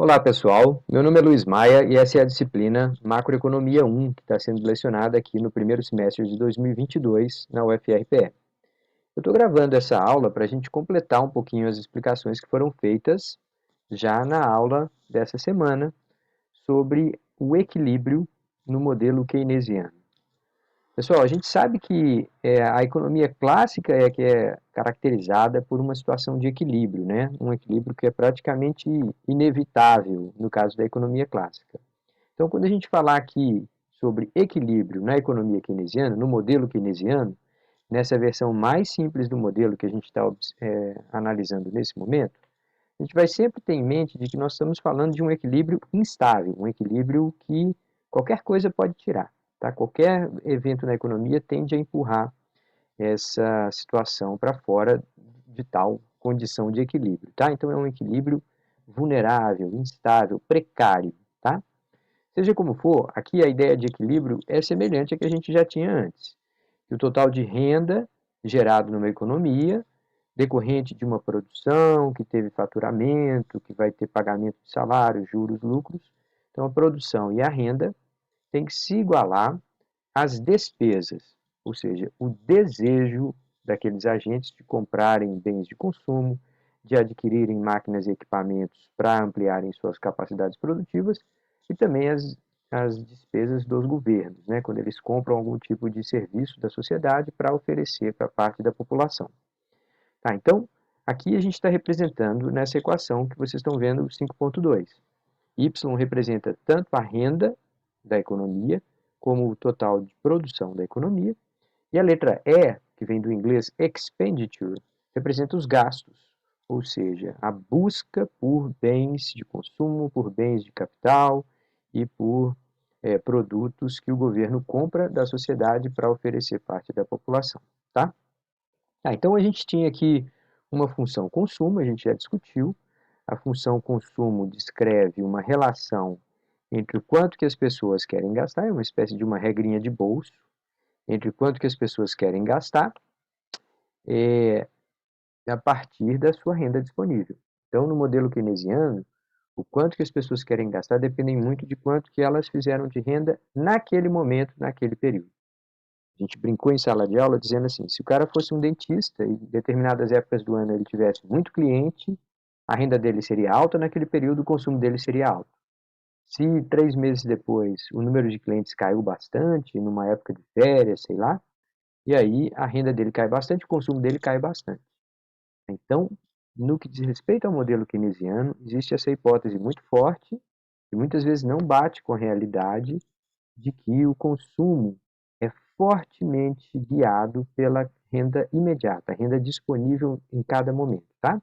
Olá pessoal, meu nome é Luiz Maia e essa é a disciplina Macroeconomia 1, que está sendo lecionada aqui no primeiro semestre de 2022 na UFRPE. Eu estou gravando essa aula para a gente completar um pouquinho as explicações que foram feitas já na aula dessa semana sobre o equilíbrio no modelo keynesiano. Pessoal, a gente sabe que a economia clássica é que é caracterizada por uma situação de equilíbrio, né? Um equilíbrio que é praticamente inevitável no caso da economia clássica. Então, quando a gente falar aqui sobre equilíbrio na economia keynesiana, no modelo keynesiano, nessa versão mais simples do modelo que a gente está analisando nesse momento, a gente vai sempre ter em mente de que nós estamos falando de um equilíbrio instável, um equilíbrio que qualquer coisa pode tirar. Tá? Qualquer evento na economia tende a empurrar essa situação para fora de tal condição de equilíbrio. Tá? Então é um equilíbrio vulnerável, instável, precário. Tá? Seja como for, aqui a ideia de equilíbrio é semelhante à que a gente já tinha antes. Que o total de renda gerado numa economia, decorrente de uma produção que teve faturamento, que vai ter pagamento de salários, juros, lucros. Então, a produção e a renda têm que se igualar às despesas, ou seja, o desejo daqueles agentes de comprarem bens de consumo, de adquirirem máquinas e equipamentos para ampliarem suas capacidades produtivas e também as despesas dos governos, né, quando eles compram algum tipo de serviço da sociedade para oferecer para parte da população. Tá, então, aqui a gente está representando nessa equação que vocês estão vendo o 5.2. Y representa tanto a renda da economia como o total de produção da economia. E a letra E, que vem do inglês expenditure, representa os gastos, ou seja, a busca por bens de consumo, por bens de capital e por produtos que o governo compra da sociedade para oferecer parte da população. Tá? Então a gente tinha aqui uma função consumo, a gente já discutiu. A função consumo descreve uma relação entre o quanto que as pessoas querem gastar, é uma espécie de uma regrinha de bolso, entre o quanto que as pessoas querem gastar a partir da sua renda disponível. Então, no modelo keynesiano, o quanto que as pessoas querem gastar depende muito de quanto que elas fizeram de renda naquele momento, naquele período. A gente brincou em sala de aula dizendo assim, se o cara fosse um dentista e em determinadas épocas do ano ele tivesse muito cliente, a renda dele seria alta, naquele período o consumo dele seria alto. Se 3 meses depois o número de clientes caiu bastante, numa época de férias, sei lá, e aí a renda dele cai bastante, o consumo dele cai bastante. Então, no que diz respeito ao modelo keynesiano, existe essa hipótese muito forte, que muitas vezes não bate com a realidade, de que o consumo é fortemente guiado pela renda imediata, renda disponível em cada momento, tá?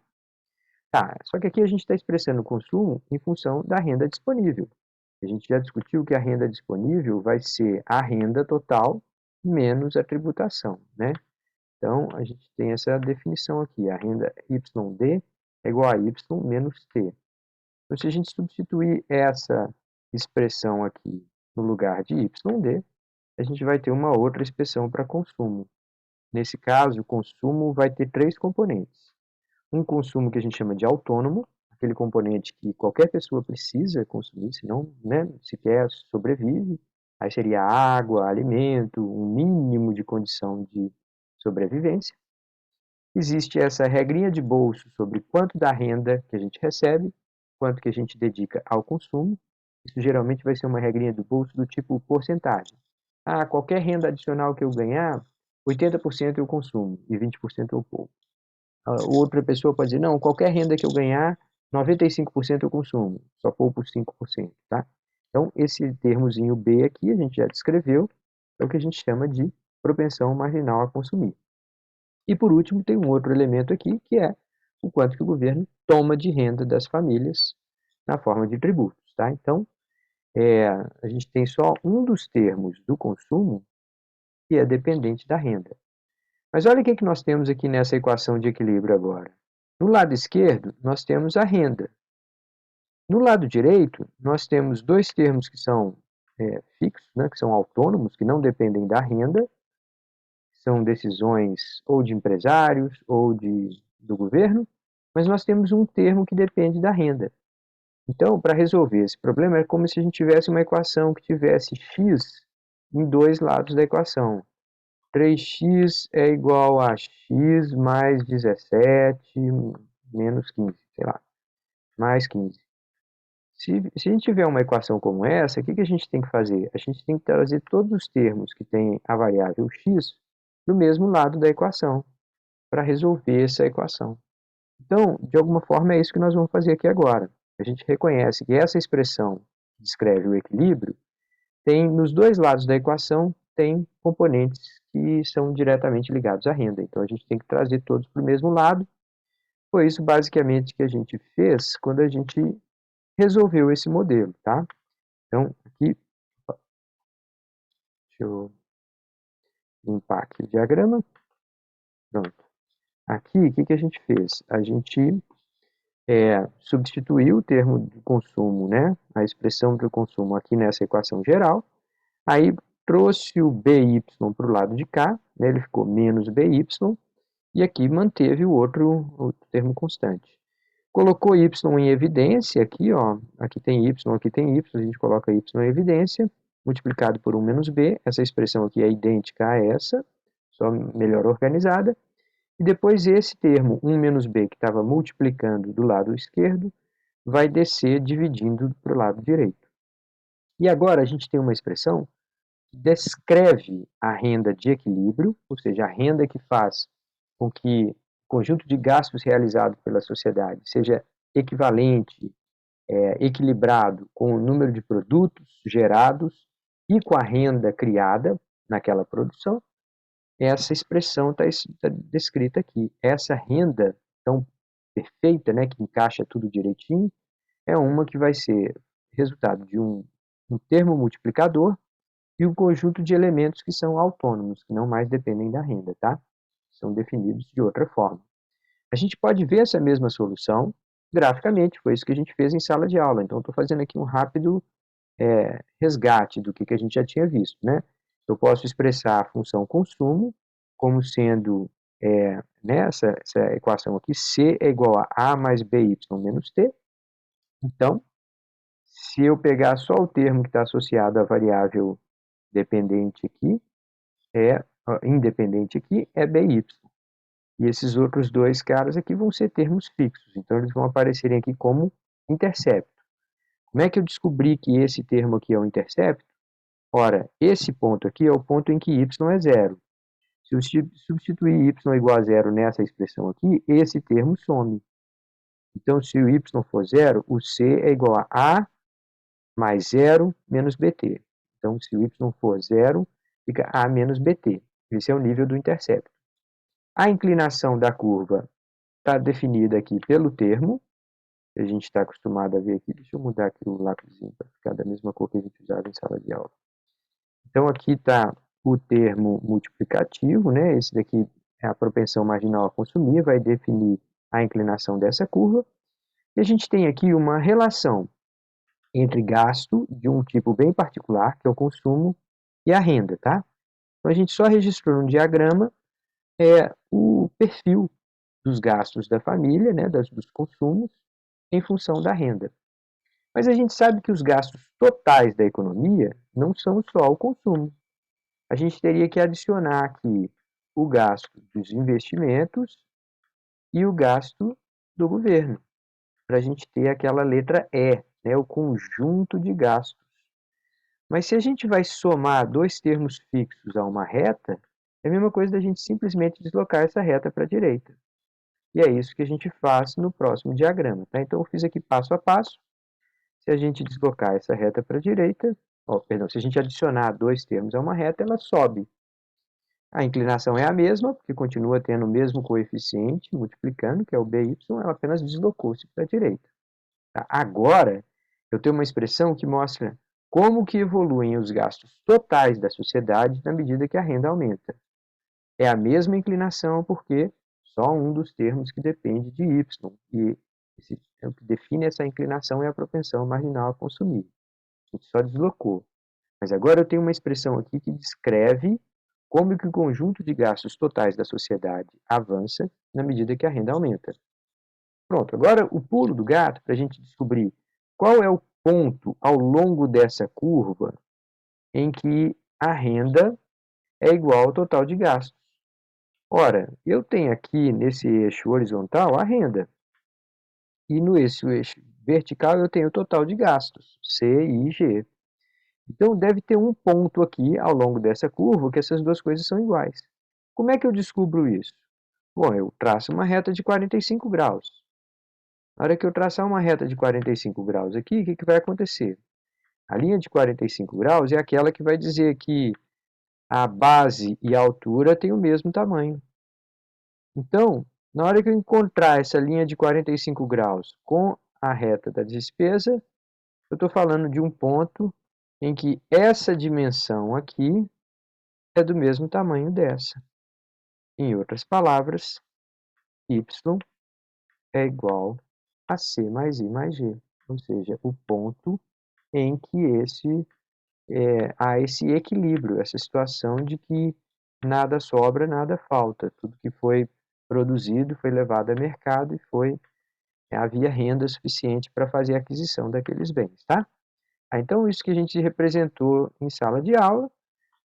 Tá, só que aqui a gente está expressando o consumo em função da renda disponível. A gente já discutiu que a renda disponível vai ser a renda total menos a tributação, né? Então, a gente tem essa definição aqui, a renda YD é igual a Y menos T. Então, se a gente substituir essa expressão aqui no lugar de YD, a gente vai ter uma outra expressão para consumo. Nesse caso, o consumo vai ter três componentes. Um consumo que a gente chama de autônomo, aquele componente que qualquer pessoa precisa consumir, senão, né, sequer sobrevive. Aí seria água, alimento, um mínimo de condição de sobrevivência. Existe essa regrinha de bolso sobre quanto da renda que a gente recebe, quanto que a gente dedica ao consumo. Isso geralmente vai ser uma regrinha do bolso do tipo porcentagem. Ah, qualquer renda adicional que eu ganhar, 80% eu consumo e 20% eu poupo. Outra pessoa pode dizer, não, qualquer renda que eu ganhar, 95% eu consumo, só poupo 5%, tá? Então, esse termozinho B aqui, a gente já descreveu, é o que a gente chama de propensão marginal a consumir. E, por último, tem um outro elemento aqui, que é o quanto que o governo toma de renda das famílias na forma de tributos, tá? Então, a gente tem só um dos termos do consumo que é dependente da renda. Mas olha o que nós temos aqui nessa equação de equilíbrio agora. No lado esquerdo, nós temos a renda. No lado direito, nós temos dois termos que são fixos, né, que são autônomos, que não dependem da renda, são decisões ou de empresários ou do governo, mas nós temos um termo que depende da renda. Então, para resolver esse problema, é como se a gente tivesse uma equação que tivesse x em dois lados da equação. 3x é igual a x mais 17 menos 15, sei lá, mais 15. Se a gente tiver uma equação como essa, o que a gente tem que fazer? A gente tem que trazer todos os termos que têm a variável x do mesmo lado da equação, para resolver essa equação. Então, de alguma forma, é isso que nós vamos fazer aqui agora. A gente reconhece que essa expressão que descreve o equilíbrio tem, nos dois lados da equação, tem componentes que são diretamente ligados à renda. Então, a gente tem que trazer todos para o mesmo lado. Foi isso, basicamente, que a gente fez quando a gente resolveu esse modelo, tá? Então, aqui, deixa eu limpar aqui o diagrama. Pronto. Aqui, o que a gente fez? A gente substituiu o termo de consumo, né, a expressão do consumo aqui nessa equação geral, aí trouxe o BY para o lado de cá, né, ele ficou menos BY, e aqui manteve o outro termo constante. Colocou Y em evidência, aqui, ó, aqui tem Y, a gente coloca Y em evidência, multiplicado por 1 menos B, essa expressão aqui é idêntica a essa, só melhor organizada, e depois esse termo 1 menos b, que estava multiplicando do lado esquerdo, vai descer dividindo para o lado direito. E agora a gente tem uma expressão que descreve a renda de equilíbrio, ou seja, a renda que faz com que o conjunto de gastos realizado pela sociedade seja equivalente, equilibrado com o número de produtos gerados e com a renda criada naquela produção. Essa expressão está descrita aqui. Essa renda tão perfeita, né, que encaixa tudo direitinho, é uma que vai ser resultado de um termo multiplicador e um conjunto de elementos que são autônomos, que não mais dependem da renda, tá? São definidos de outra forma. A gente pode ver essa mesma solução graficamente, foi isso que a gente fez em sala de aula. Então, estou fazendo aqui um rápido resgate do que a gente já tinha visto, né? Eu posso expressar a função consumo como sendo, nessa essa equação aqui, C é igual a mais BY menos T. Então, se eu pegar só o termo que está associado à variável dependente aqui, independente aqui, é BY. E esses outros dois caras aqui vão ser termos fixos, então eles vão aparecerem aqui como intercepto. Como é que eu descobri que esse termo aqui é o intercepto? Ora, esse ponto aqui é o ponto em que y é zero. Se eu substituir y igual a zero nessa expressão aqui, esse termo some. Então, se o y for zero, o c é igual a mais zero menos bt. Então, se o y for zero, fica a menos bt. Esse é o nível do intercepto. A inclinação da curva está definida aqui pelo termo, que a gente está acostumado a ver aqui. Deixa eu mudar aqui o lápisinho para ficar da mesma cor que a gente usava em sala de aula. Então, aqui está o termo multiplicativo, né? Esse daqui é a propensão marginal a consumir, vai definir a inclinação dessa curva. E a gente tem aqui uma relação entre gasto de um tipo bem particular, que é o consumo, e a renda, tá? Então, a gente só registrou no diagrama o perfil dos gastos da família, né, dos consumos, em função da renda. Mas a gente sabe que os gastos totais da economia não são só o consumo. A gente teria que adicionar aqui o gasto dos investimentos e o gasto do governo, para a gente ter aquela letra E, né, o conjunto de gastos. Mas se a gente vai somar dois termos fixos a uma reta, é a mesma coisa da gente simplesmente deslocar essa reta para a direita. E é isso que a gente faz no próximo diagrama. Tá? Então, eu fiz aqui passo a passo. Se a gente deslocar essa reta para a direita, se a gente adicionar dois termos a uma reta, ela sobe. A inclinação é a mesma, porque continua tendo o mesmo coeficiente, multiplicando, que é o BY, ela apenas deslocou-se para a direita. Tá? Agora, eu tenho uma expressão que mostra como que evoluem os gastos totais da sociedade na medida que a renda aumenta. É a mesma inclinação, porque só um dos termos que depende de Y. E o que define essa inclinação é a propensão marginal a consumir. A gente só deslocou. Mas agora eu tenho uma expressão aqui que descreve como que o conjunto de gastos totais da sociedade avança na medida que a renda aumenta. Pronto, agora o pulo do gato para a gente descobrir qual é o ponto ao longo dessa curva em que a renda é igual ao total de gastos? Ora, eu tenho aqui nesse eixo horizontal a renda, e no eixo vertical eu tenho o total de gastos, C, I e G. Então deve ter um ponto aqui ao longo dessa curva que essas duas coisas são iguais. Como é que eu descubro isso? Bom, eu traço uma reta de 45 graus. Na hora que eu traçar uma reta de 45 graus aqui, o que vai acontecer? A linha de 45 graus é aquela que vai dizer que a base e a altura têm o mesmo tamanho. Então, na hora que eu encontrar essa linha de 45 graus com a reta da despesa, eu estou falando de um ponto em que essa dimensão aqui é do mesmo tamanho dessa. Em outras palavras, y é igual a C mais I mais G, ou seja, o ponto em que há esse equilíbrio, essa situação de que nada sobra, nada falta. Tudo que foi produzido foi levado ao mercado e havia renda suficiente para fazer a aquisição daqueles bens, tá? Então, isso que a gente representou em sala de aula,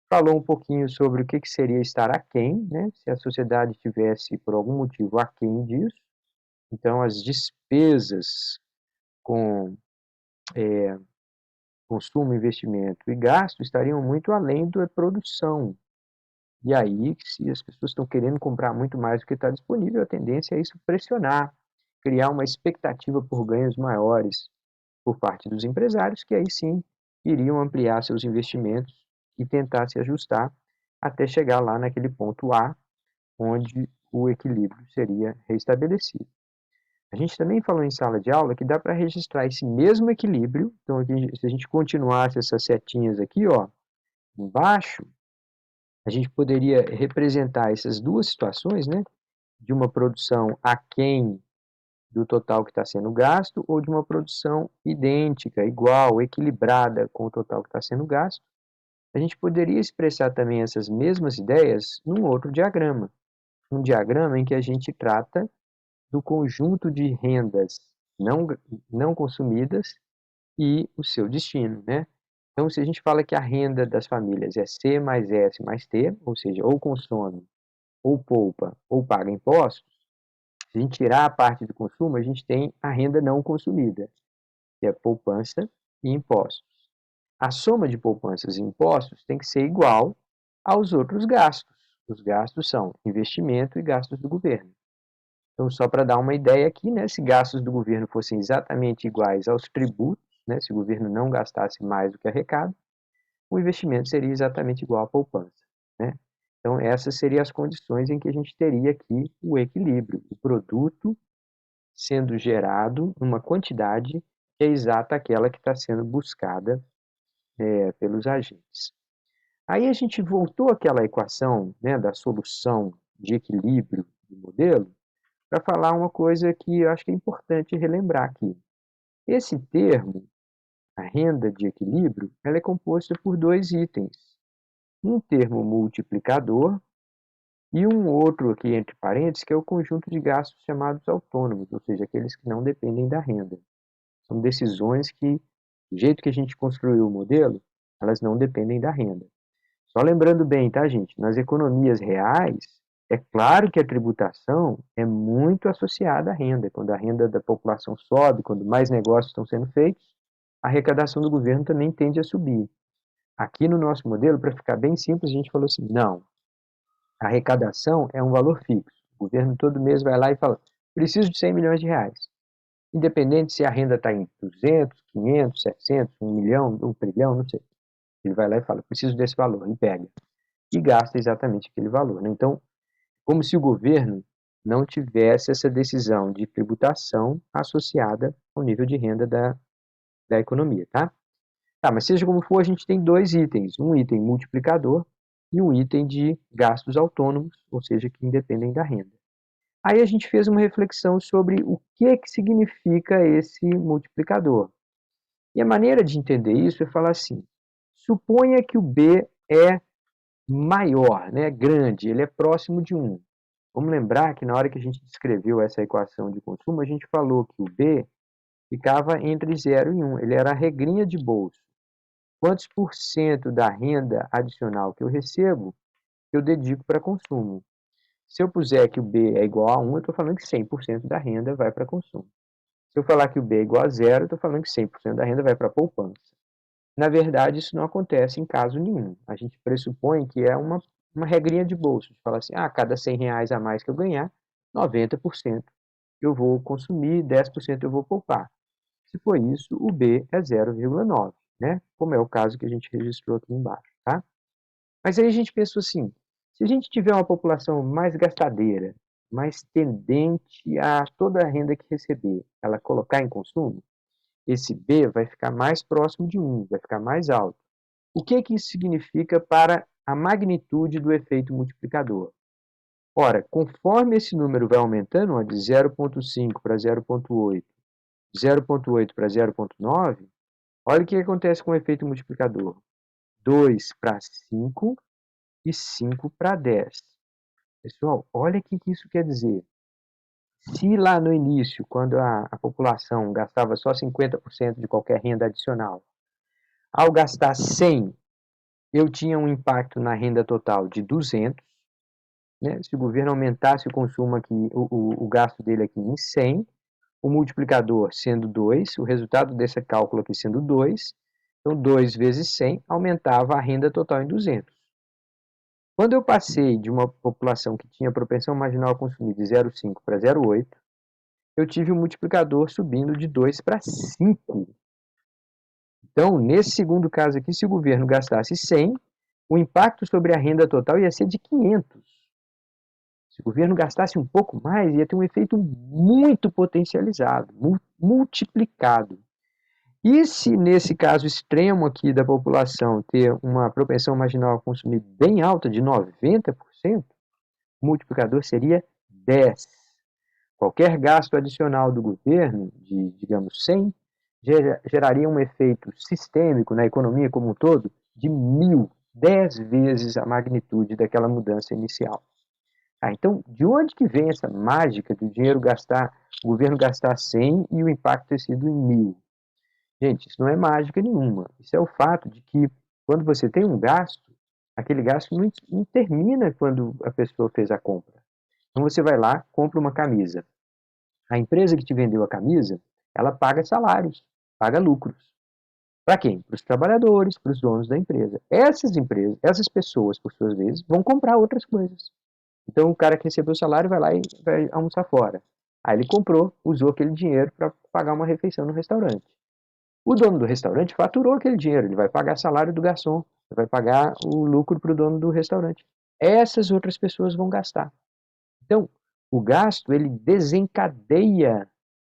falou um pouquinho sobre o que seria estar aquém, né? Se a sociedade tivesse, por algum motivo, aquém disso. Então, as despesas com consumo, investimento e gasto estariam muito além da produção. E aí, se as pessoas estão querendo comprar muito mais do que está disponível, a tendência é isso pressionar, criar uma expectativa por ganhos maiores por parte dos empresários, que aí sim iriam ampliar seus investimentos e tentar se ajustar até chegar lá naquele ponto A, onde o equilíbrio seria restabelecido. A gente também falou em sala de aula que dá para registrar esse mesmo equilíbrio. Então, aqui, se a gente continuasse essas setinhas aqui, ó, embaixo, a gente poderia representar essas duas situações, né? De uma produção aquém do total que está sendo gasto ou de uma produção idêntica, igual, equilibrada com o total que está sendo gasto. A gente poderia expressar também essas mesmas ideias num outro diagrama. Um diagrama em que a gente trata do conjunto de rendas não consumidas e o seu destino, né? Então, se a gente fala que a renda das famílias é C mais S mais T, ou seja, ou consome, ou poupa, ou paga impostos, se a gente tirar a parte do consumo, a gente tem a renda não consumida, que é poupança e impostos. A soma de poupanças e impostos tem que ser igual aos outros gastos. Os gastos são investimento e gastos do governo. Então, só para dar uma ideia aqui, né, se gastos do governo fossem exatamente iguais aos tributos, né, se o governo não gastasse mais do que arrecada, o investimento seria exatamente igual à poupança, né? Então, essas seriam as condições em que a gente teria aqui o equilíbrio, o produto sendo gerado numa quantidade que é exata àquela que está sendo buscada pelos agentes. Aí a gente voltou àquela equação, né, da solução de equilíbrio do modelo para falar uma coisa que eu acho que é importante relembrar aqui. Esse termo, a renda de equilíbrio, ela é composta por dois itens. Um termo multiplicador e um outro aqui entre parênteses, que é o conjunto de gastos chamados autônomos, ou seja, aqueles que não dependem da renda. São decisões que, do jeito que a gente construiu o modelo, elas não dependem da renda. Só lembrando bem, tá, gente? Nas economias reais, é claro que a tributação é muito associada à renda. Quando a renda da população sobe, quando mais negócios estão sendo feitos, a arrecadação do governo também tende a subir. Aqui no nosso modelo, para ficar bem simples, a gente falou assim, não, a arrecadação é um valor fixo. O governo todo mês vai lá e fala, preciso de 100 milhões de reais. Independente se a renda está em 200, 500, 700, 1 milhão, 1 trilhão, não sei. Ele vai lá e fala, preciso desse valor, e pega. E gasta exatamente aquele valor, né? Então, como se o governo não tivesse essa decisão de tributação associada ao nível de renda da economia, tá? Tá, mas seja como for, a gente tem dois itens, um item multiplicador e um item de gastos autônomos, ou seja, que independem da renda. Aí a gente fez uma reflexão sobre o que significa esse multiplicador. E a maneira de entender isso é falar assim, suponha que o B é maior, né, grande, ele é próximo de 1. Vamos lembrar que na hora que a gente descreveu essa equação de consumo, a gente falou que o B ficava entre 0 e 1. Ele era a regrinha de bolso. Quantos por cento da renda adicional que eu recebo, eu dedico para consumo? Se eu puser que o B é igual a 1, eu estou falando que 100% da renda vai para consumo. Se eu falar que o B é igual a 0, eu estou falando que 100% da renda vai para poupança. Na verdade, isso não acontece em caso nenhum. A gente pressupõe que é uma regrinha de bolso. A gente fala assim, cada R$ 100 a mais que eu ganhar, 90% eu vou consumir, 10% eu vou poupar. Se for isso, o B é 0,9, né? Como é o caso que a gente registrou aqui embaixo, tá? Mas aí a gente pensou assim, se a gente tiver uma população mais gastadeira, mais tendente a toda a renda que receber, ela colocar em consumo, esse B vai ficar mais próximo de 1, vai ficar mais alto. O que isso significa para a magnitude do efeito multiplicador? Ora, conforme esse número vai aumentando, de 0,5 para 0,8, 0,8 para 0,9, olha o que acontece com o efeito multiplicador. 2 para 5 e 5 para 10. Pessoal, olha o que isso quer dizer. Se lá no início, quando a população gastava só 50% de qualquer renda adicional, ao gastar 100, eu tinha um impacto na renda total de 200, né? Se o governo aumentasse o consumo aqui, o gasto dele aqui em 100, o multiplicador sendo 2, o resultado desse cálculo aqui sendo 2, então 2 vezes 100 aumentava a renda total em 200. Quando eu passei de uma população que tinha propensão marginal a consumir de 0,5 para 0,8, eu tive um multiplicador subindo de 2 para 5. Então, nesse segundo caso aqui, se o governo gastasse 100, o impacto sobre a renda total ia ser de 500. Se o governo gastasse um pouco mais, ia ter um efeito muito potencializado, multiplicado. E se nesse caso extremo aqui da população ter uma propensão marginal a consumir bem alta, de 90%, o multiplicador seria 10. Qualquer gasto adicional do governo, de, digamos, 100, geraria um efeito sistêmico na economia como um todo de 1.000, 10 vezes a magnitude daquela mudança inicial. Então, de onde que vem essa mágica do dinheiro gastar, o governo gastar 100 e o impacto ter sido em 1.000? Gente, isso não é mágica nenhuma. Isso é o fato de que, quando você tem um gasto, aquele gasto não termina quando a pessoa fez a compra. Então, você vai lá, compra uma camisa. A empresa que te vendeu a camisa, ela paga salários, paga lucros. Para quem? Para os trabalhadores, para os donos da empresa. Essas empresas, essas pessoas, por suas vezes, vão comprar outras coisas. Então, o cara que recebeu o salário vai lá e vai almoçar fora. Aí ele comprou, usou aquele dinheiro para pagar uma refeição no restaurante. O dono do restaurante faturou aquele dinheiro, ele vai pagar salário do garçom, vai pagar o lucro para o dono do restaurante. Essas outras pessoas vão gastar. Então, o gasto, ele desencadeia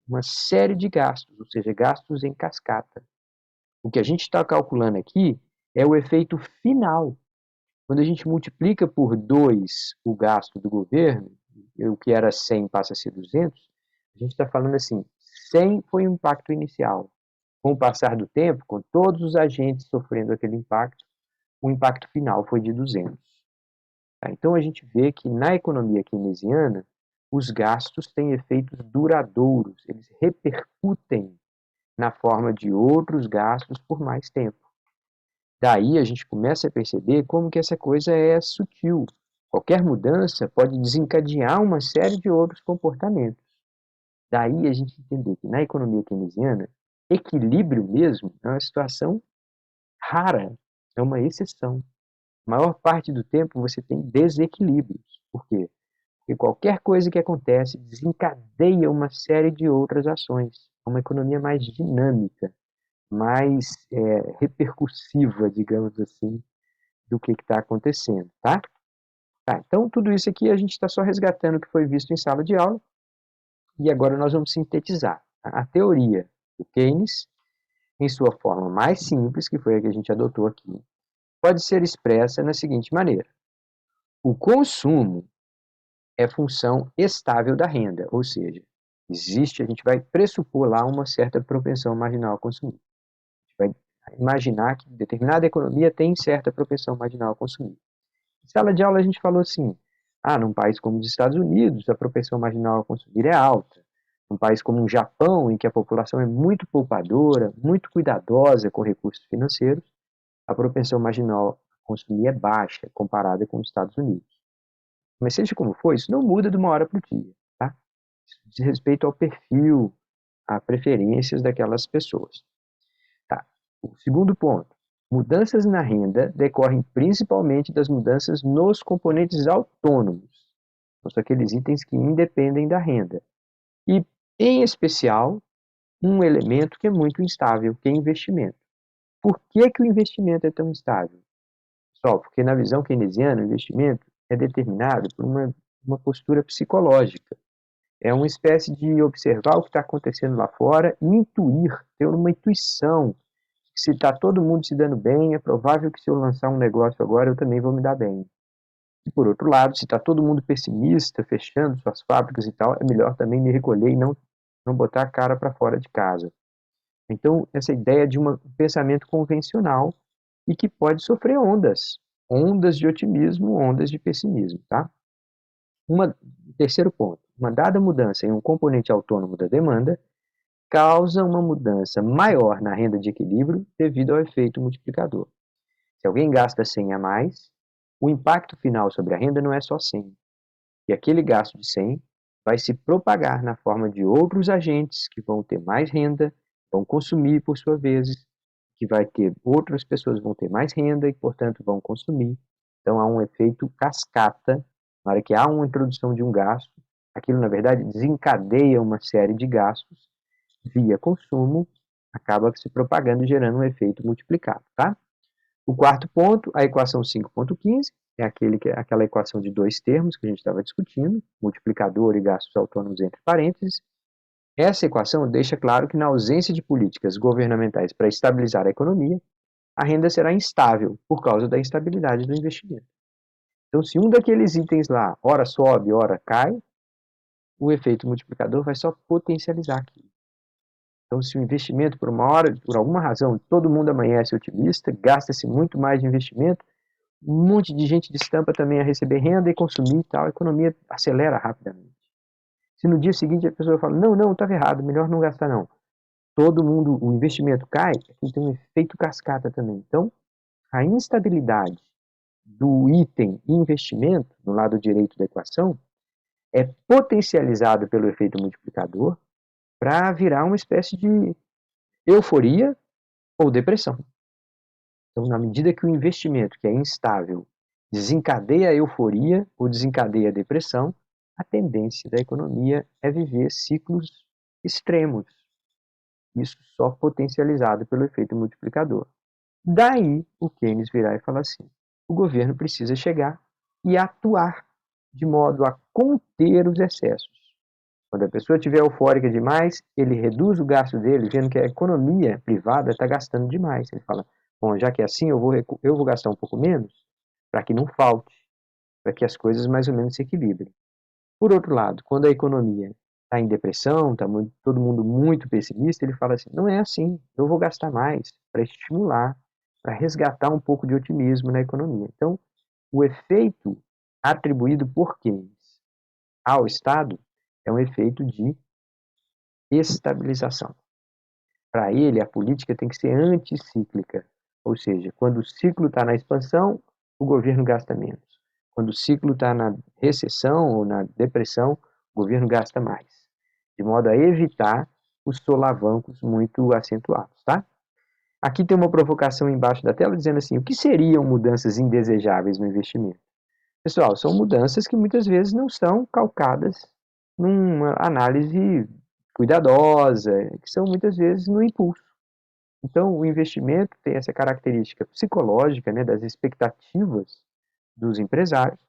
uma série de gastos, ou seja, gastos em cascata. O que a gente está calculando aqui é o efeito final. Quando a gente multiplica por 2 o gasto do governo, o que era 100 passa a ser 200, a gente está falando assim, 100 foi o impacto inicial. Com o passar do tempo, com todos os agentes sofrendo aquele impacto, o impacto final foi de 200. Tá? Então a gente vê que na economia keynesiana, os gastos têm efeitos duradouros, eles repercutem na forma de outros gastos por mais tempo. Daí a gente começa a perceber como que essa coisa é sutil. Qualquer mudança pode desencadear uma série de outros comportamentos. Daí a gente entender que na economia keynesiana, equilíbrio mesmo é uma situação rara, é uma exceção. A maior parte do tempo você tem desequilíbrios. Por quê? Porque qualquer coisa que acontece desencadeia uma série de outras ações. É uma economia mais dinâmica, mais repercussiva, digamos assim, do que está acontecendo, tá? Então, tudo isso aqui a gente está só resgatando o que foi visto em sala de aula e agora nós vamos sintetizar. A teoria do Keynes, em sua forma mais simples, que foi a que a gente adotou aqui, pode ser expressa na seguinte maneira. O consumo é função estável da renda, ou seja, a gente vai pressupor lá uma certa propensão marginal a consumir. A gente vai imaginar que determinada economia tem certa propensão marginal a consumir. Em sala de aula a gente falou assim, num país como os Estados Unidos, a propensão marginal a consumir é alta. Um país como o Japão, em que a população é muito poupadora, muito cuidadosa com recursos financeiros, a propensão marginal a consumir é baixa comparada com os Estados Unidos. Mas seja como for, isso não muda de uma hora para o dia, tá? Isso diz respeito ao perfil, a preferências daquelas pessoas. Tá. O segundo ponto, mudanças na renda decorrem principalmente das mudanças nos componentes autônomos, são aqueles itens que independem da renda. E, em especial, um elemento que é muito instável, que é investimento. Por que, que o investimento é tão instável? Pessoal, porque na visão keynesiana, o investimento é determinado por uma postura psicológica. É uma espécie de observar o que está acontecendo lá fora e intuir, ter uma intuição. Se está todo mundo se dando bem, é provável que se eu lançar um negócio agora, eu também vou me dar bem. E por outro lado, se está todo mundo pessimista, fechando suas fábricas e tal, é melhor também me recolher e não botar a cara para fora de casa. Então, essa ideia de um pensamento convencional e que pode sofrer ondas, ondas de otimismo, ondas de pessimismo, tá? Terceiro ponto, uma dada mudança em um componente autônomo da demanda causa uma mudança maior na renda de equilíbrio devido ao efeito multiplicador. Se alguém gasta 100 a mais, o impacto final sobre a renda não é só 100. E aquele gasto de 100 vai se propagar na forma de outros agentes que vão ter mais renda, vão consumir por sua vez, que vai ter outras pessoas vão ter mais renda e, portanto, vão consumir. Então há um efeito cascata. Na hora que há uma introdução de um gasto, aquilo na verdade desencadeia uma série de gastos via consumo, acaba se propagando e gerando um efeito multiplicado, tá? O quarto ponto, a equação 5.15, é aquela equação de dois termos que a gente estava discutindo, multiplicador e gastos autônomos entre parênteses. Essa equação deixa claro que na ausência de políticas governamentais para estabilizar a economia, a renda será instável por causa da instabilidade do investimento. Então, se um daqueles itens lá, ora sobe, ora cai, o efeito multiplicador vai só potencializar aquilo. Então, se o investimento, por uma hora, por alguma razão, todo mundo amanhece otimista, gasta-se muito mais de investimento, um monte de gente destampa também a receber renda e consumir e tal, a economia acelera rapidamente. Se no dia seguinte a pessoa fala, não, estava errado, melhor não gastar não. Todo mundo, o investimento cai, aqui tem um efeito cascata também. Então, a instabilidade do item investimento, no lado direito da equação, é potencializado pelo efeito multiplicador para virar uma espécie de euforia ou depressão. Então, na medida que o investimento, que é instável, desencadeia a euforia ou desencadeia a depressão, a tendência da economia é viver ciclos extremos. Isso só potencializado pelo efeito multiplicador. Daí o Keynes virar e falar assim: o governo precisa chegar e atuar de modo a conter os excessos. Quando a pessoa estiver eufórica demais, ele reduz o gasto dele, vendo que a economia privada está gastando demais. Ele fala, bom, já que é assim, eu vou gastar um pouco menos, para que não falte, para que as coisas mais ou menos se equilibrem. Por outro lado, quando a economia está em depressão, está todo mundo muito pessimista, ele fala assim, não é assim, eu vou gastar mais para estimular, para resgatar um pouco de otimismo na economia. Então, o efeito atribuído por Keynes ao Estado é um efeito de estabilização. Para ele, a política tem que ser anticíclica, ou seja, quando o ciclo está na expansão, o governo gasta menos. Quando o ciclo está na recessão ou na depressão, o governo gasta mais, de modo a evitar os solavancos muito acentuados, tá? Aqui tem uma provocação embaixo da tela dizendo assim, o que seriam mudanças indesejáveis no investimento? Pessoal, são mudanças que muitas vezes não são calcadas numa análise cuidadosa, que são muitas vezes no impulso. Então, o investimento tem essa característica psicológica, né, das expectativas dos empresários,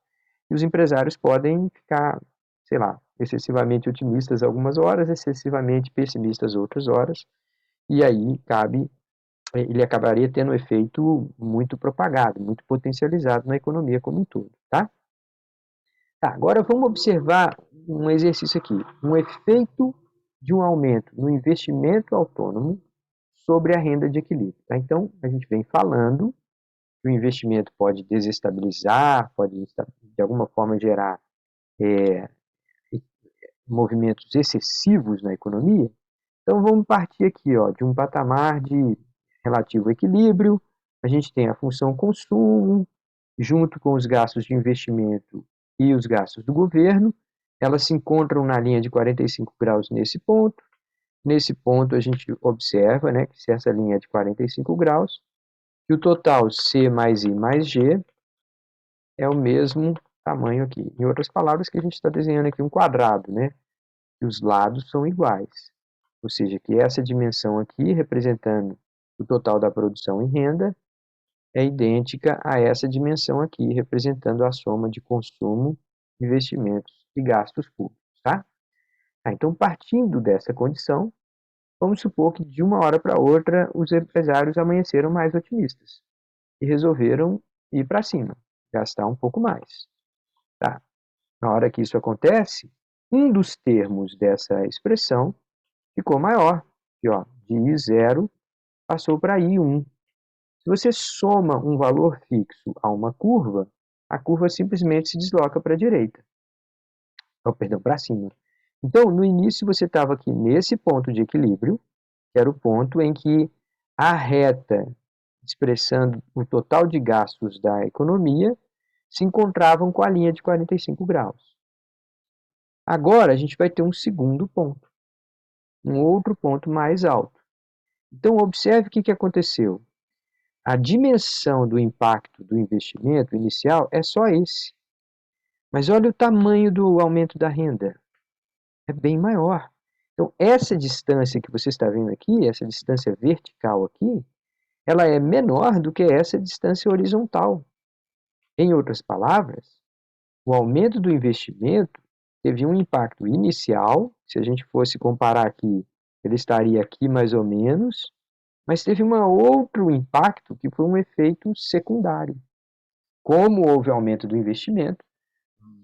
e os empresários podem ficar, sei lá, excessivamente otimistas algumas horas, excessivamente pessimistas outras horas, e aí ele acabaria tendo um efeito muito propagado, muito potencializado na economia como um todo, tá? Tá, agora vamos observar um exercício aqui, um efeito de um aumento no investimento autônomo sobre a renda de equilíbrio. Tá? Então, a gente vem falando que o investimento pode desestabilizar, pode de alguma forma gerar movimentos excessivos na economia. Então vamos partir aqui de um patamar de relativo equilíbrio. A gente tem a função consumo, junto com os gastos de investimento e os gastos do governo. Elas se encontram na linha de 45 graus nesse ponto. Nesse ponto a gente observa que se essa linha é de 45 graus, que o total C mais I mais G é o mesmo tamanho aqui. Em outras palavras, que a gente está desenhando aqui um quadrado, que os lados são iguais. Ou seja, que essa dimensão aqui, representando o total da produção e renda, é idêntica a essa dimensão aqui, representando a soma de consumo, investimentos e gastos públicos. Tá? Então, partindo dessa condição, vamos supor que de uma hora para outra os empresários amanheceram mais otimistas e resolveram ir para cima, gastar um pouco mais. Tá? Na hora que isso acontece, um dos termos dessa expressão ficou maior, que de I0 passou para I1. Se você soma um valor fixo a uma curva, a curva simplesmente se desloca para a direita. Perdão, para cima. Então, no início você estava aqui nesse ponto de equilíbrio, que era o ponto em que a reta expressando o total de gastos da economia se encontravam com a linha de 45 graus. Agora a gente vai ter um segundo ponto, um outro ponto mais alto. Então, observe o que aconteceu. A dimensão do impacto do investimento inicial é só esse. Mas olha o tamanho do aumento da renda. É bem maior. Então, essa distância que você está vendo aqui, essa distância vertical aqui, ela é menor do que essa distância horizontal. Em outras palavras, o aumento do investimento teve um impacto inicial, se a gente fosse comparar aqui, ele estaria aqui mais ou menos, mas teve um outro impacto que foi um efeito secundário. Como houve aumento do investimento,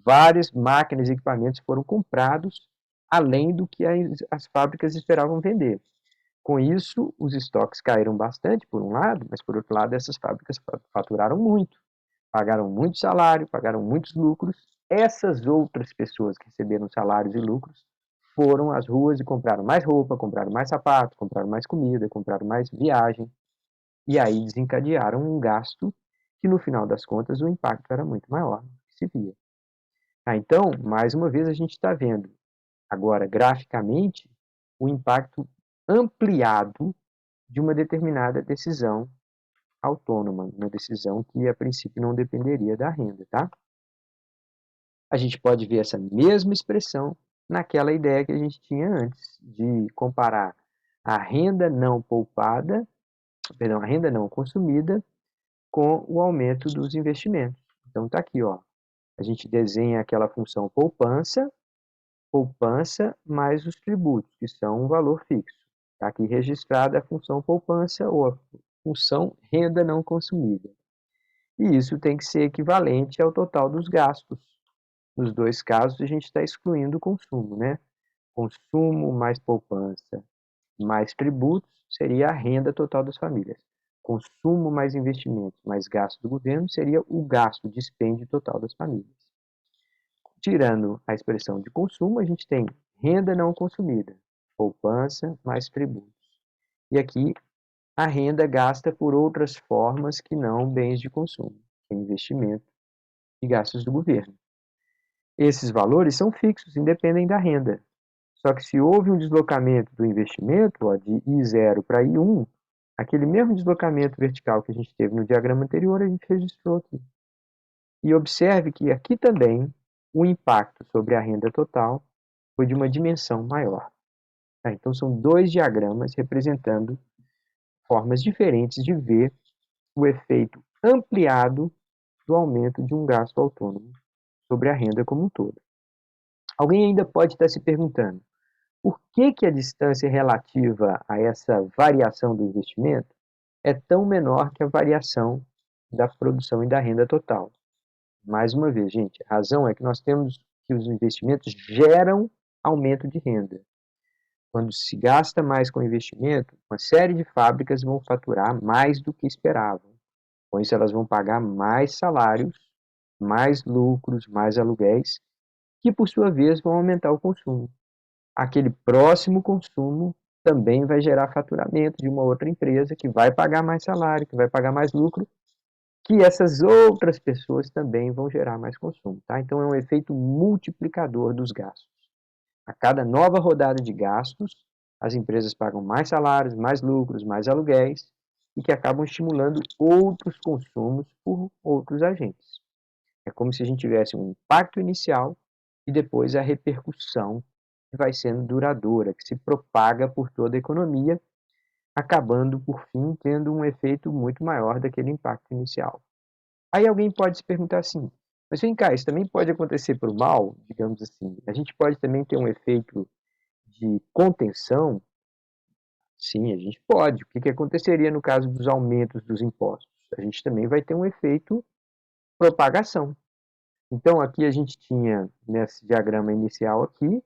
várias máquinas e equipamentos foram comprados além do que as fábricas esperavam vender. Com isso, os estoques caíram bastante, por um lado, mas por outro lado, essas fábricas faturaram muito, pagaram muito salário, pagaram muitos lucros. Essas outras pessoas que receberam salários e lucros foram às ruas e compraram mais roupa, compraram mais sapato, compraram mais comida, compraram mais viagem, e aí desencadearam um gasto que, no final das contas, o impacto era muito maior do que se via. Então, mais uma vez, a gente está vendo, agora, graficamente, o impacto ampliado de uma determinada decisão autônoma, uma decisão que, a princípio, não dependeria da renda, tá? A gente pode ver essa mesma expressão naquela ideia que a gente tinha antes, de comparar a renda não poupada, perdão, a renda não consumida com o aumento dos investimentos. Então, está aqui, a gente desenha aquela função poupança, poupança mais os tributos, que são um valor fixo. Está aqui registrada a função poupança ou a função renda não consumida. E isso tem que ser equivalente ao total dos gastos. Nos dois casos, a gente está excluindo o consumo, Consumo mais poupança mais tributos seria a renda total das famílias. Consumo mais investimentos mais gasto do governo seria o gasto, o dispêndio total das famílias. Tirando a expressão de consumo, a gente tem renda não consumida, poupança mais tributos. E aqui, a renda gasta por outras formas que não bens de consumo, que é investimento e gastos do governo. Esses valores são fixos, independem da renda. Só que se houve um deslocamento do investimento, de I0 para I1, aquele mesmo deslocamento vertical que a gente teve no diagrama anterior, a gente registrou aqui. E observe que aqui também o impacto sobre a renda total foi de uma dimensão maior. Então, são dois diagramas representando formas diferentes de ver o efeito ampliado do aumento de um gasto autônomo sobre a renda como um todo. Alguém ainda pode estar se perguntando, por que a distância relativa a essa variação do investimento é tão menor que a variação da produção e da renda total? Mais uma vez, gente, a razão é que nós temos que os investimentos geram aumento de renda. Quando se gasta mais com investimento, uma série de fábricas vão faturar mais do que esperavam. Com isso, elas vão pagar mais salários, mais lucros, mais aluguéis, que por sua vez vão aumentar o consumo. aquele próximo consumo também vai gerar faturamento de uma outra empresa que vai pagar mais salário, que vai pagar mais lucro, que essas outras pessoas também vão gerar mais consumo, tá? Então é um efeito multiplicador dos gastos. A cada nova rodada de gastos, as empresas pagam mais salários, mais lucros, mais aluguéis, e que acabam estimulando outros consumos por outros agentes. É como se a gente tivesse um impacto inicial e depois a repercussão que vai sendo duradoura, que se propaga por toda a economia, acabando, por fim, tendo um efeito muito maior daquele impacto inicial. Aí alguém pode se perguntar assim, mas vem cá, isso também pode acontecer para o mal, digamos assim. A gente pode também ter um efeito de contenção? Sim, a gente pode. O que que aconteceria no caso dos aumentos dos impostos? A gente também vai ter um efeito propagação. Então, aqui a gente tinha, nesse diagrama inicial aqui,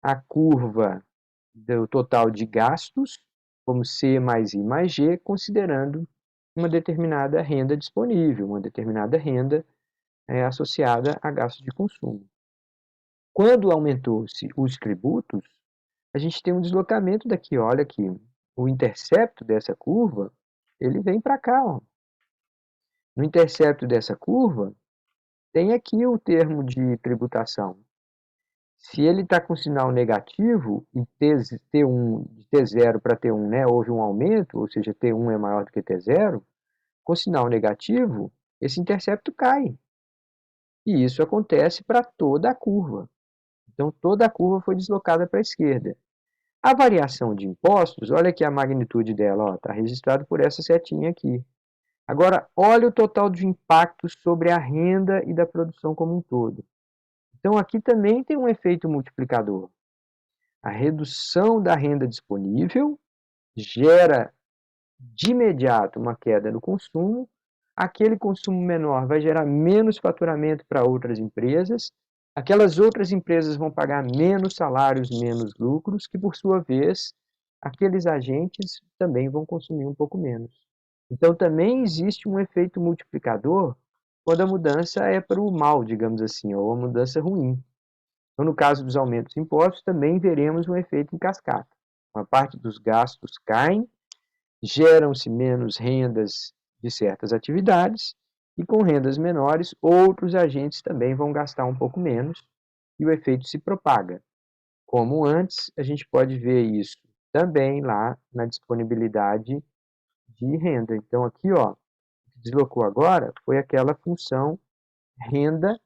a curva do total de gastos, como C mais I mais G, considerando uma determinada renda disponível, uma determinada renda associada a gastos de consumo. Quando aumentou-se os tributos, a gente tem um deslocamento daqui, olha aqui, o intercepto dessa curva, ele vem para cá, ó. No intercepto dessa curva, tem aqui o termo de tributação. Se ele está com sinal negativo, e T1, de T0 para T1, né, houve um aumento, ou seja, T1 é maior do que T0, com sinal negativo, esse intercepto cai. E isso acontece para toda a curva. Então, toda a curva foi deslocada para a esquerda. A variação de impostos, olha aqui a magnitude dela, está registrado por essa setinha aqui. Agora, olha o total de impactos sobre a renda e da produção como um todo. Então, aqui também tem um efeito multiplicador. A redução da renda disponível gera de imediato uma queda no consumo. Aquele consumo menor vai gerar menos faturamento para outras empresas. Aquelas outras empresas vão pagar menos salários, menos lucros, que por sua vez, aqueles agentes também vão consumir um pouco menos. Então também existe um efeito multiplicador quando a mudança é para o mal, digamos assim, ou a mudança ruim. Então, no caso dos aumentos de impostos, também veremos um efeito em cascata. Uma parte dos gastos caem, geram-se menos rendas de certas atividades, e com rendas menores, outros agentes também vão gastar um pouco menos, e o efeito se propaga. Como antes, a gente pode ver isso também lá na disponibilidade de renda. Então, aqui, ó, o que deslocou agora foi aquela função renda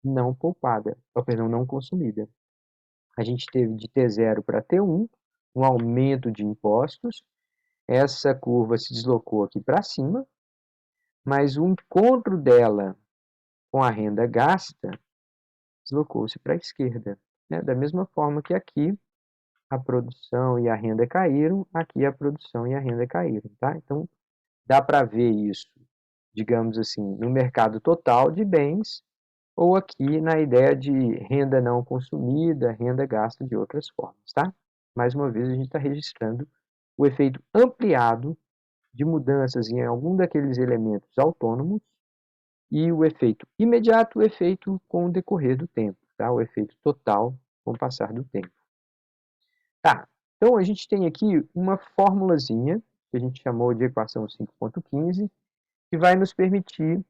não poupada, ou, perdão, não consumida. A gente teve de T0 para T1, um aumento de impostos, essa curva se deslocou aqui para cima, mas o encontro dela com a renda gasta deslocou-se para a esquerda. Né? Da mesma forma que aqui a produção e a renda caíram, aqui a produção e a renda caíram. Tá? Então, dá para ver isso, digamos assim, no mercado total de bens, ou aqui na ideia de renda não consumida, renda gasta de outras formas. Tá? Mais uma vez, a gente está registrando o efeito ampliado de mudanças em algum daqueles elementos autônomos e o efeito imediato, o efeito com o decorrer do tempo, tá? O efeito total com o passar do tempo. Tá, então a gente tem aqui uma formulazinha, que a gente chamou de equação 5.15, que vai nos permitir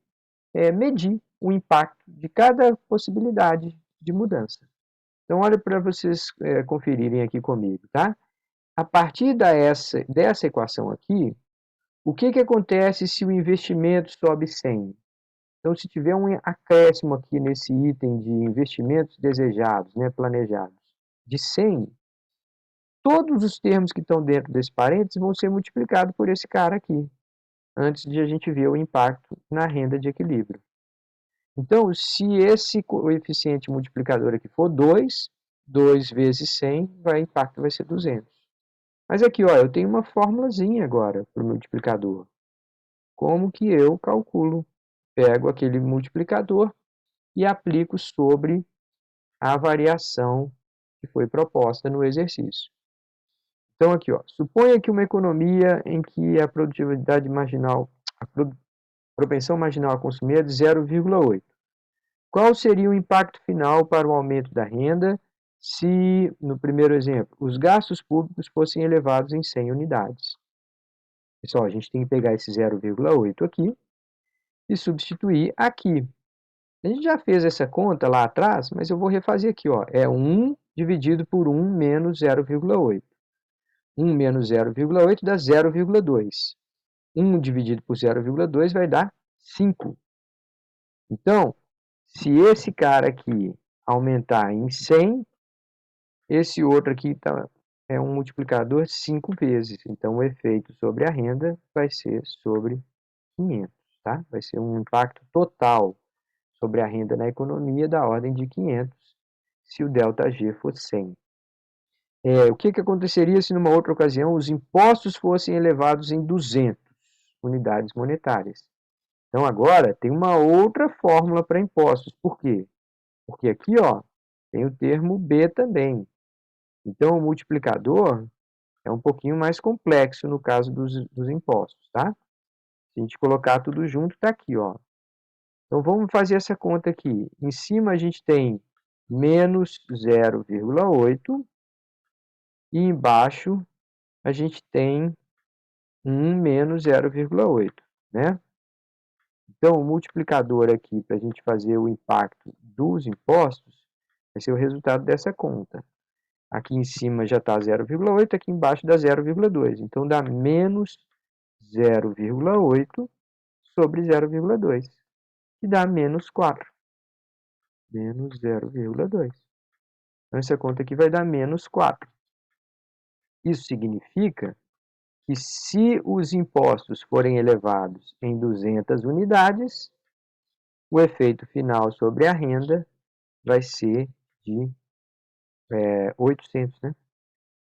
medir o impacto de cada possibilidade de mudança. Então, olha para vocês conferirem aqui comigo, tá? A partir dessa equação aqui, o que acontece se o investimento sobe 100? Então, se tiver um acréscimo aqui nesse item de investimentos desejados, né, planejados, de 100, todos os termos que estão dentro desse parênteses vão ser multiplicados por esse cara aqui, antes de a gente ver o impacto na renda de equilíbrio. Então, se esse coeficiente multiplicador aqui for 2, 2 vezes 100, o impacto vai ser 200. Mas aqui, ó, eu tenho uma formulazinha agora para o multiplicador. Como que eu calculo? Pego aquele multiplicador e aplico sobre a variação que foi proposta no exercício. Então, aqui, ó, suponha que uma economia em que a produtividade marginal, a propensão marginal a consumir é de 0,8. Qual seria o impacto final para o aumento da renda se, no primeiro exemplo, os gastos públicos fossem elevados em 100 unidades. Pessoal, a gente tem que pegar esse 0,8 aqui e substituir aqui. A gente já fez essa conta lá atrás, mas eu vou refazer aqui, ó. É 1 dividido por 1 menos 0,8. 1 menos 0,8 dá 0,2. 1 dividido por 0,2 vai dar 5. Então, se esse cara aqui aumentar em 100, esse outro aqui é um multiplicador 5 vezes. Então, o efeito sobre a renda vai ser sobre 500, tá? Vai ser um impacto total sobre a renda na economia da ordem de 500, se o ΔG for 100. O que aconteceria se, numa outra ocasião, os impostos fossem elevados em 200 unidades monetárias? Então, agora, tem uma outra fórmula para impostos. Por quê? Porque aqui, ó, tem o termo B também. Então, o multiplicador é um pouquinho mais complexo no caso dos impostos, tá? Se a gente colocar tudo junto, está aqui, ó. Então, vamos fazer essa conta aqui. Em cima, a gente tem menos 0,8 e embaixo a gente tem 1 menos 0,8, né? Então, o multiplicador aqui, para a gente fazer o impacto dos impostos, vai ser o resultado dessa conta. Aqui em cima já está 0,8, aqui embaixo dá 0,2. Então, dá menos 0,8 sobre 0,2, que dá menos 4. Menos 0,2. Então, essa conta aqui vai dar menos 4. Isso significa que se os impostos forem elevados em 200 unidades, o efeito final sobre a renda vai ser de 800, né?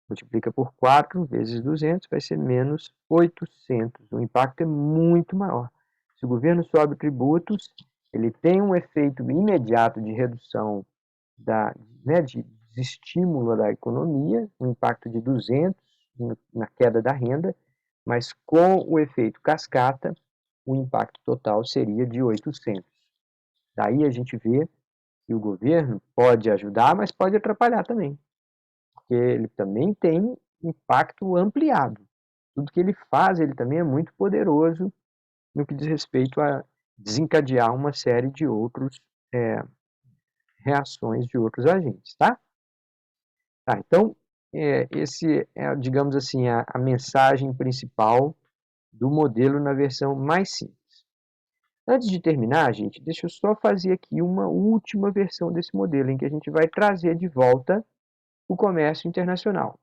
Multiplica por 4 vezes 200, vai ser menos 800. O impacto é muito maior. Se o governo sobe tributos, ele tem um efeito imediato de redução de desestímulo da economia, um impacto de 200 na queda da renda, mas com o efeito cascata, o impacto total seria de 800. Daí a gente vê que o governo pode ajudar, mas pode atrapalhar também, porque ele também tem impacto ampliado. Tudo que ele faz, ele também é muito poderoso no que diz respeito a desencadear uma série de outros reações de outros agentes, tá? Então, esse é, digamos assim, a mensagem principal do modelo na versão mais simples. Antes de terminar, gente, deixa eu só fazer aqui uma última versão desse modelo, em que a gente vai trazer de volta o comércio internacional.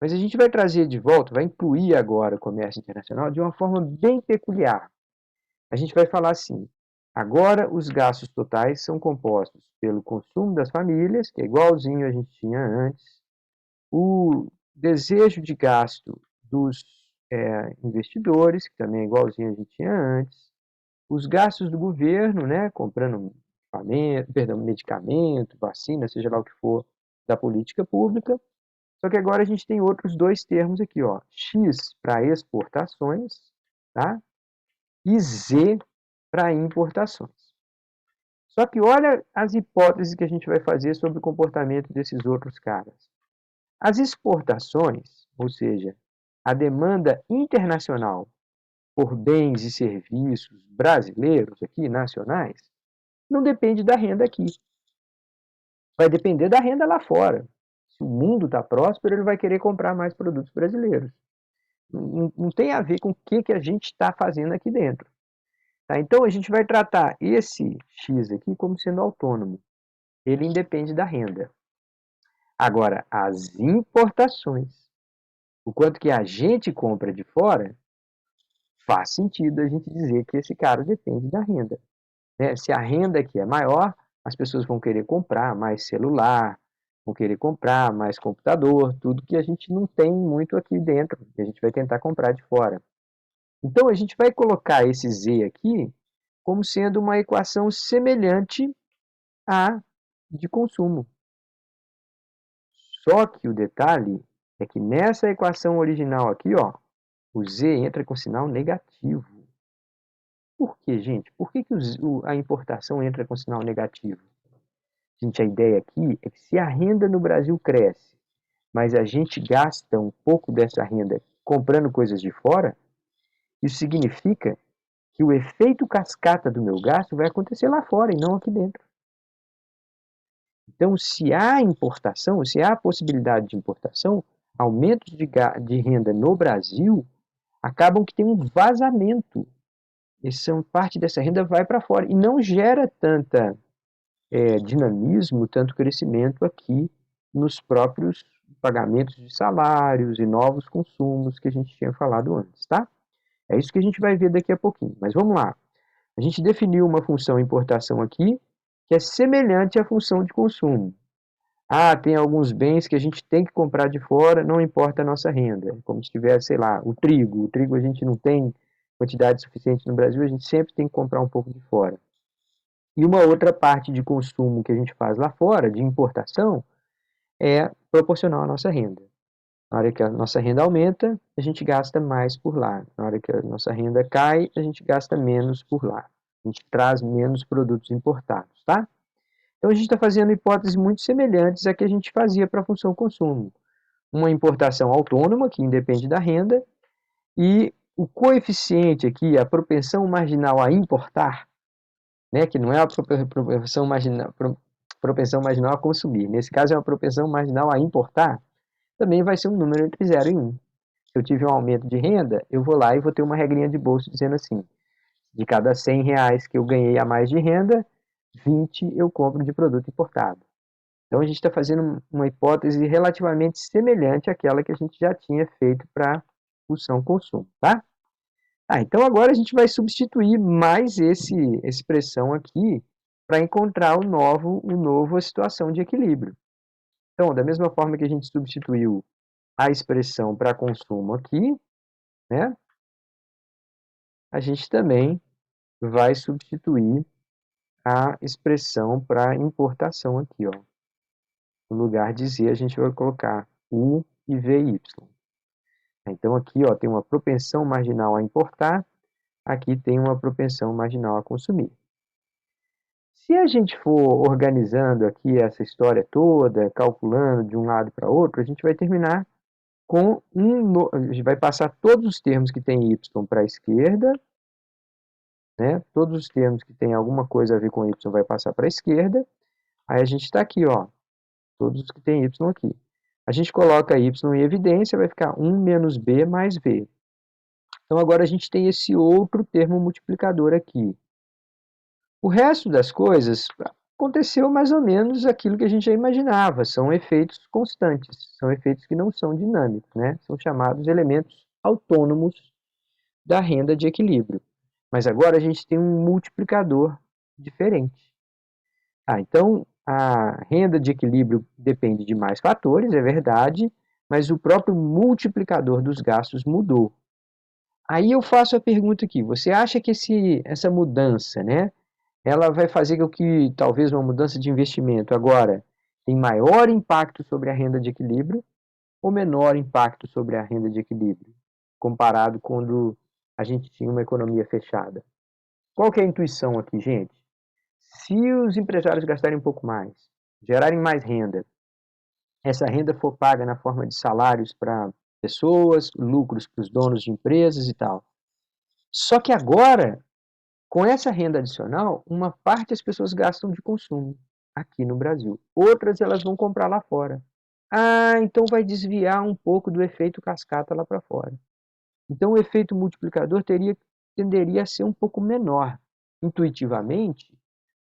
Mas a gente vai trazer de volta, vai incluir agora o comércio internacional de uma forma bem peculiar. A gente vai falar assim, agora os gastos totais são compostos pelo consumo das famílias, que é igualzinho a gente tinha antes, o desejo de gasto dos investidores, que também é igualzinho a gente tinha antes, os gastos do governo, né, comprando medicamento, vacina, seja lá o que for, da política pública. Só que agora a gente tem outros dois termos aqui, ó, X para exportações, tá? E Z para importações. Só que olha as hipóteses que a gente vai fazer sobre o comportamento desses outros caras. As exportações, ou seja, a demanda internacional por bens e serviços brasileiros aqui, nacionais, não depende da renda aqui. Vai depender da renda lá fora. Se o mundo está próspero, ele vai querer comprar mais produtos brasileiros. Não tem a ver com o que a gente está fazendo aqui dentro. Tá? Então, a gente vai tratar esse X aqui como sendo autônomo. Ele independe da renda. Agora, as importações, o quanto que a gente compra de fora, faz sentido a gente dizer que esse cara depende da renda. Né? Se a renda aqui é maior, as pessoas vão querer comprar mais celular, vão querer comprar mais computador, tudo que a gente não tem muito aqui dentro, que a gente vai tentar comprar de fora. Então, a gente vai colocar esse Z aqui como sendo uma equação semelhante à de consumo. Só que o detalhe é que nessa equação original aqui, ó, o Z entra com sinal negativo. Por quê, gente? Por que a importação entra com sinal negativo? Gente, a ideia aqui é que se a renda no Brasil cresce, mas a gente gasta um pouco dessa renda comprando coisas de fora, isso significa que o efeito cascata do meu gasto vai acontecer lá fora e não aqui dentro. Então, se há importação, se há possibilidade de importação, aumentos de renda no Brasil acabam que tem um vazamento. Parte dessa renda vai para fora e não gera tanta dinamismo, tanto crescimento aqui nos próprios pagamentos de salários e novos consumos que a gente tinha falado antes, tá? É isso que a gente vai ver daqui a pouquinho. Mas vamos lá. A gente definiu uma função importação aqui que é semelhante à função de consumo. Ah, tem alguns bens que a gente tem que comprar de fora, não importa a nossa renda. Como se tivesse, sei lá, o trigo. O trigo a gente não tem quantidade suficiente no Brasil, a gente sempre tem que comprar um pouco de fora. E uma outra parte de consumo que a gente faz lá fora, de importação, é proporcional à nossa renda. Na hora que a nossa renda aumenta, a gente gasta mais por lá. Na hora que a nossa renda cai, a gente gasta menos por lá. A gente traz menos produtos importados, tá? Então a gente está fazendo hipóteses muito semelhantes à que a gente fazia para a função consumo. Uma importação autônoma, que independe da renda, e o coeficiente aqui, a propensão marginal a importar, né, que não é a propensão marginal a consumir, nesse caso é uma propensão marginal a importar, também vai ser um número entre 0 e 1. Se eu tiver um aumento de renda, eu vou lá e vou ter uma regrinha de bolso dizendo assim, de cada R$ 100 que eu ganhei a mais de renda, 20 eu compro de produto importado. Então a gente está fazendo uma hipótese relativamente semelhante àquela que a gente já tinha feito para função consumo, tá? Então agora a gente vai substituir mais essa expressão aqui para encontrar a situação de equilíbrio. Então, da mesma forma que a gente substituiu a expressão para consumo aqui, né, a gente também vai substituir a expressão para importação aqui, ó. No lugar de Z, a gente vai colocar U e VY. Então, aqui ó, tem uma propensão marginal a importar, aqui tem uma propensão marginal a consumir. Se a gente for organizando aqui essa história toda, calculando de um lado para outro, a gente vai terminar com a gente vai passar todos os termos que tem y para a esquerda, né? Todos os termos que tem alguma coisa a ver com y vai passar para a esquerda. Aí a gente está aqui, ó, todos os que tem y aqui. A gente coloca y em evidência, vai ficar 1 menos b mais v. Então agora a gente tem esse outro termo multiplicador aqui. O resto das coisas aconteceu mais ou menos aquilo que a gente já imaginava, são efeitos constantes, são efeitos que não são dinâmicos, né? São chamados elementos autônomos da renda de equilíbrio. Mas agora a gente tem um multiplicador diferente. Então, a renda de equilíbrio depende de mais fatores, é verdade, mas o próprio multiplicador dos gastos mudou. Aí eu faço a pergunta aqui, você acha que essa mudança, né, ela vai fazer com que talvez uma mudança de investimento agora tem maior impacto sobre a renda de equilíbrio ou menor impacto sobre a renda de equilíbrio, comparado quando a gente tinha uma economia fechada? Qual que é a intuição aqui, gente? Se os empresários gastarem um pouco mais, gerarem mais renda, essa renda for paga na forma de salários para pessoas, lucros para os donos de empresas e tal. Só que agora, com essa renda adicional, uma parte as pessoas gastam de consumo aqui no Brasil. Outras elas vão comprar lá fora. Então vai desviar um pouco do efeito cascata lá para fora. Então o efeito multiplicador tenderia a ser um pouco menor. Intuitivamente,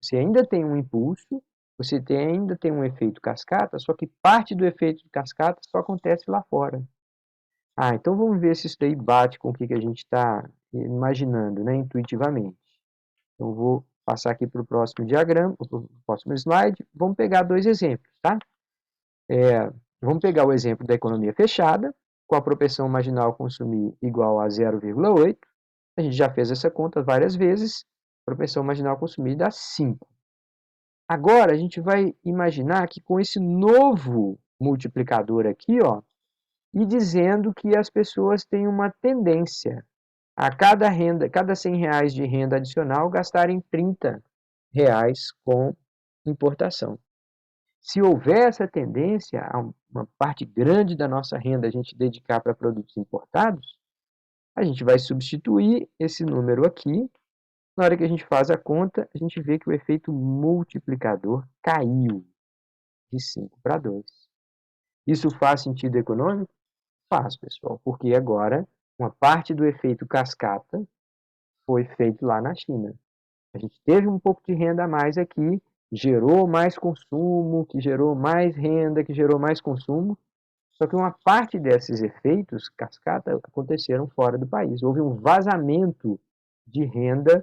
você ainda tem um impulso, ainda tem um efeito cascata, só que parte do efeito de cascata só acontece lá fora. Então vamos ver se isso daí bate com o que a gente está imaginando, né, intuitivamente. Então vou passar aqui para o próximo diagrama, para o próximo slide. Vamos pegar dois exemplos, tá? Vamos pegar o exemplo da economia fechada, com a propensão marginal a consumir igual a 0,8. A gente já fez essa conta várias vezes. Propensão marginal a consumir dá 5. Agora, a gente vai imaginar que com esse novo multiplicador aqui, ó, e dizendo que as pessoas têm uma tendência a cada R$ 100 de renda adicional gastarem R$ 30 com importação. Se houver essa tendência a uma parte grande da nossa renda a gente dedicar para produtos importados, a gente vai substituir esse número aqui. Na hora que a gente faz a conta, a gente vê que o efeito multiplicador caiu de 5 para 2. Isso faz sentido econômico? Faz, pessoal, porque agora uma parte do efeito cascata foi feito lá na China. A gente teve um pouco de renda a mais aqui, gerou mais consumo, que gerou mais renda, que gerou mais consumo, só que uma parte desses efeitos cascata aconteceram fora do país. Houve um vazamento de renda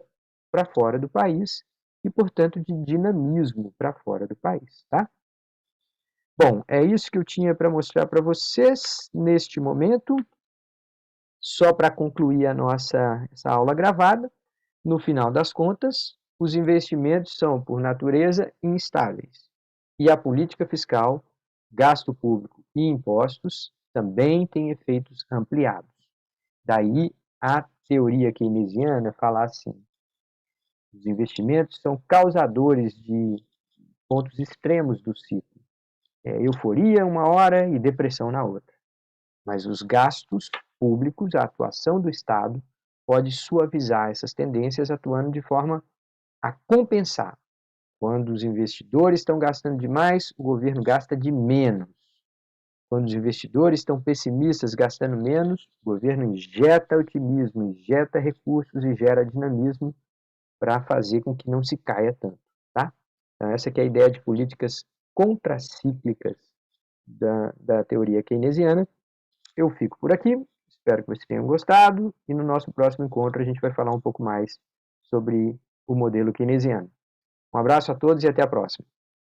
para fora do país e, portanto, de dinamismo para fora do país, tá? Bom, é isso que eu tinha para mostrar para vocês neste momento. Só para concluir essa aula gravada, no final das contas, os investimentos são, por natureza, instáveis. E a política fiscal, gasto público e impostos também têm efeitos ampliados. Daí a teoria keynesiana fala assim: os investimentos são causadores de pontos extremos do ciclo. Euforia uma hora e depressão na outra. Mas os gastos públicos, a atuação do Estado, pode suavizar essas tendências atuando de forma a compensar. Quando os investidores estão gastando demais, o governo gasta de menos. Quando os investidores estão pessimistas, gastando menos, o governo injeta otimismo, injeta recursos e gera dinamismo para fazer com que não se caia tanto. Tá? Então, essa que é a ideia de políticas contracíclicas da teoria keynesiana. Eu fico por aqui, espero que vocês tenham gostado, e no nosso próximo encontro a gente vai falar um pouco mais sobre o modelo keynesiano. Um abraço a todos e até a próxima.